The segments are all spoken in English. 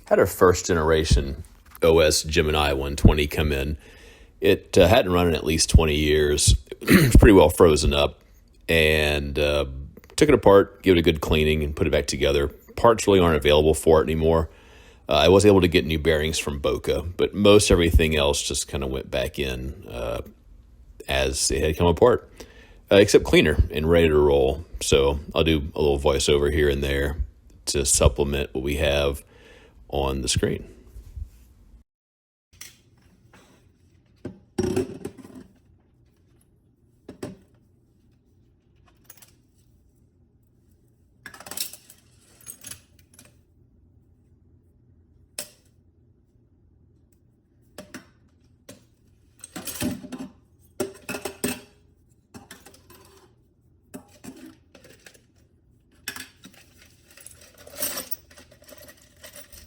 Had our first generation OS Gemini 120 come in. It hadn't run in at least 20 years. It's pretty well frozen up, and took it apart, gave it a good cleaning, and put it back together. Parts really aren't available for it anymore. I was able to get new bearings from Boca, but most everything else just kind of went back in as it had come apart, except cleaner and ready to roll. So I'll do a little voiceover here and there to supplement what we have on the screen.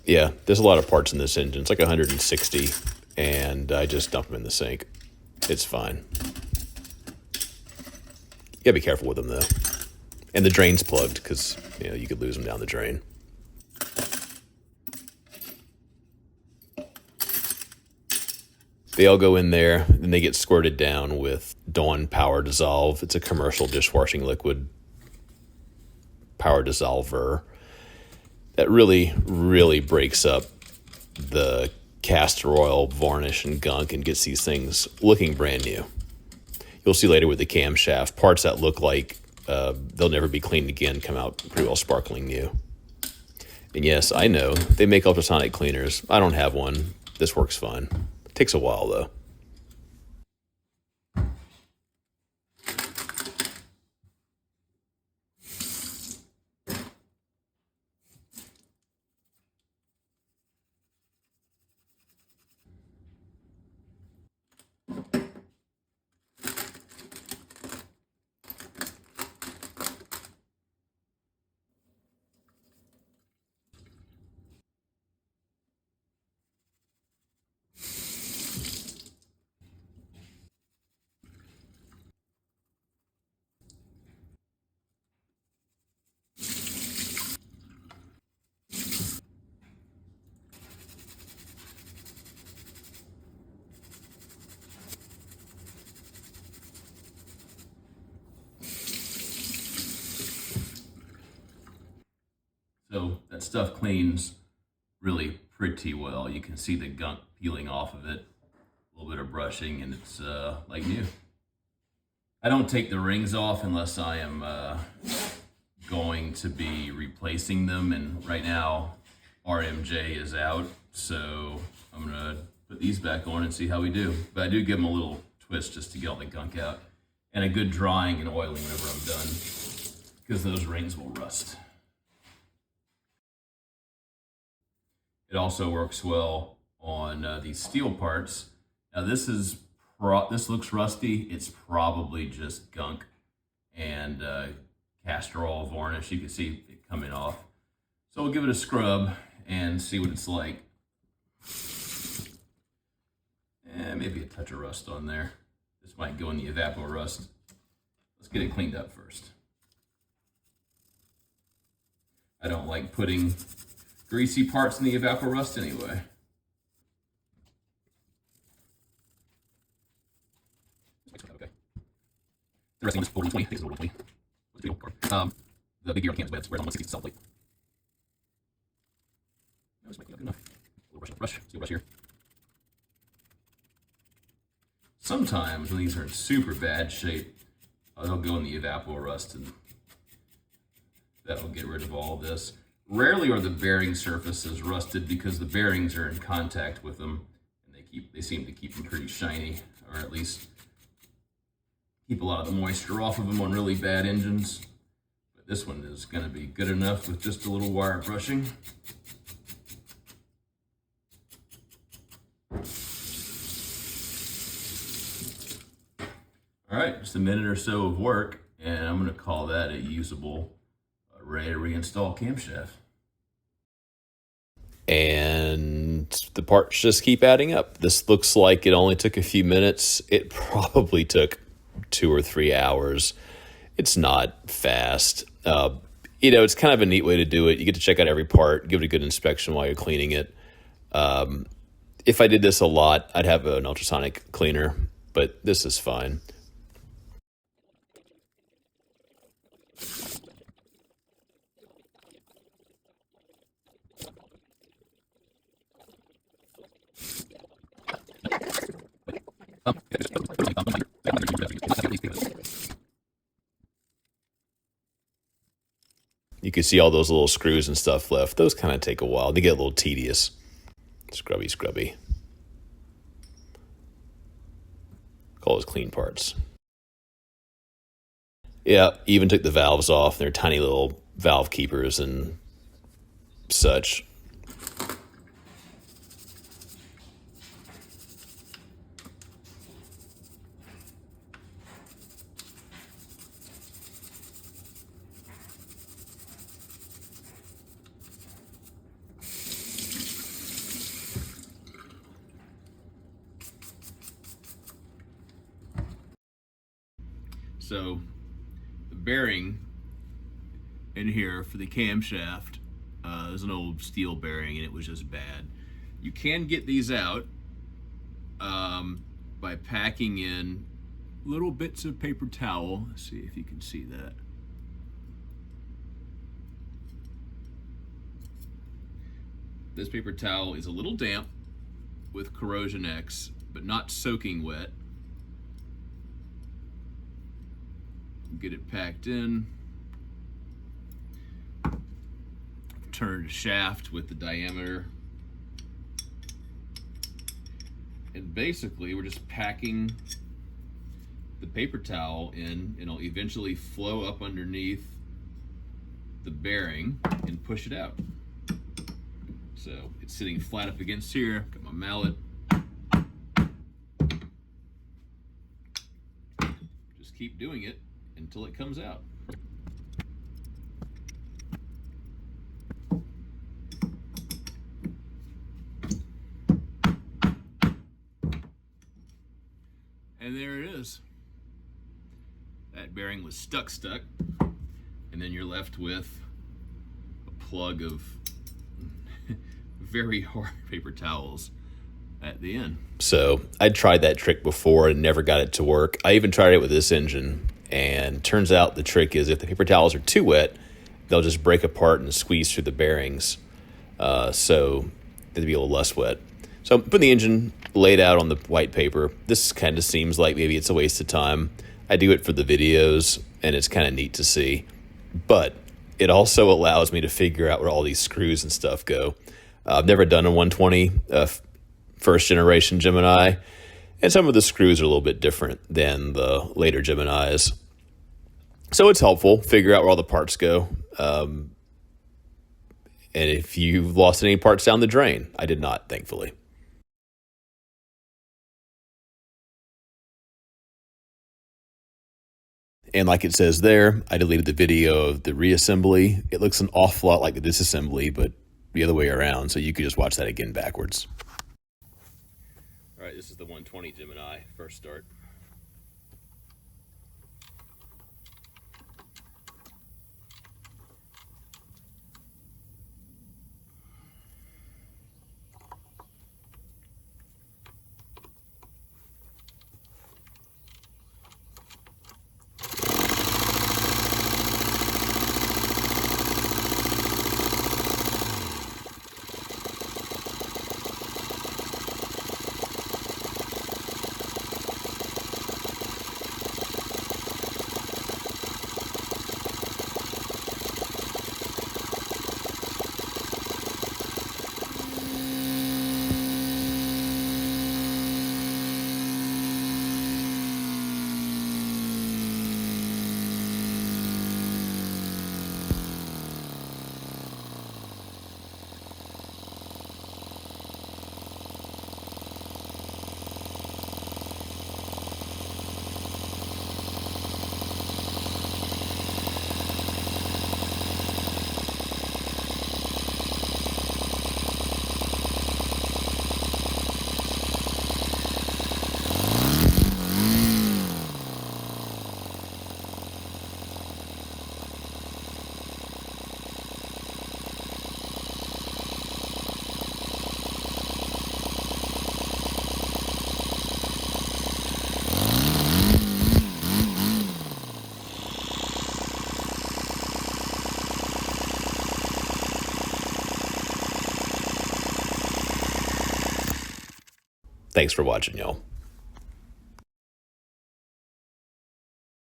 Yeah, there's a lot of parts in this engine. It's like 160, and I just dump them in the sink. It's fine. You gotta be careful with them, though. And the drain's plugged, because you could lose them down the drain. They all go in there, and they get squirted down with Dawn Power Dissolve. It's a commercial dishwashing liquid power dissolver that really, really breaks up the castor oil, varnish, and gunk and gets these things looking brand new. You'll see later with the camshaft, parts that look like they'll never be cleaned again come out pretty well sparkling new. And yes, I know, they make ultrasonic cleaners. I don't have one. This works fine. It takes a while, though. So that stuff cleans really pretty well. You can see the gunk peeling off of it, a little bit of brushing, and it's like new. I don't take the rings off unless I am going to be replacing them, and right now RMJ is out, so I'm gonna put these back on and see how we do. But I do give them a little twist just to get all the gunk out, and a good drying and oiling whenever I'm done, because those rings will rust. It also works well on these steel parts. Now this looks rusty. It's probably just gunk and castor oil varnish. You can see it coming off. So we'll give it a scrub and see what it's like. And maybe a touch of rust on there. This might go in the evapor rust. Let's get it cleaned up first. I don't like putting greasy parts in the evapor rust anyway. Okay. The rest of this 120. Takes 120. The big gear on the can is wet. Whereas on 160 solid plate. No, this might be good enough. A little brush. Steel brush here. Sometimes when these are in super bad shape, they'll go in the evapor rust, and that'll get rid of all of this. Rarely are the bearing surfaces rusted because the bearings are in contact with them, and they seem to keep them pretty shiny, or at least keep a lot of the moisture off of them on really bad engines. But this one is going to be good enough with just a little wire brushing. All right, just a minute or so of work, and I'm going to call that a usable, ready to reinstall camshaft. And the parts just keep adding up. This looks like it only took a few minutes. It probably took 2 or 3 hours. It's not fast. It's kind of a neat way to do it. You get to check out every part, give it a good inspection while you're cleaning it. If I did this a lot, I'd have an ultrasonic cleaner, but this is fine. You can see all those little screws and stuff left. Those kind of take a while. They get a little tedious. Scrubby, scrubby. Call those clean parts. Yeah, even took the valves off. They're tiny little valve keepers and such. So the bearing in here for the camshaft, there's an old steel bearing and it was just bad. You can get these out by packing in little bits of paper towel. Let's see if you can see that. This paper towel is a little damp with Corrosion X, but not soaking wet. Get it packed in. Turn the shaft with the diameter. And basically we're just packing the paper towel in, and it'll eventually flow up underneath the bearing and push it out. So it's sitting flat up against here. Got my mallet. Just keep doing it until it comes out. And there it is. That bearing was stuck, and then you're left with a plug of very hard paper towels at the end. So I'd tried that trick before and never got it to work. I even tried it with this engine, and turns out the trick is if the paper towels are too wet, they'll just break apart and squeeze through the bearings. So they'd be a little less wet. So I'm putting the engine laid out on the white paper. This kind of seems like maybe it's a waste of time. I do it for the videos, and it's kind of neat to see. But it also allows me to figure out where all these screws and stuff go. I've never done a 120 first generation Gemini, and some of the screws are a little bit different than the later Geminis. So it's helpful, figure out where all the parts go. And if you've lost any parts down the drain, I did not, thankfully. And like it says there, I deleted the video of the reassembly. It looks an awful lot like the disassembly, but the other way around, so you could just watch that again backwards. All right, this is the 120 Gemini first start. Thanks for watching, y'all.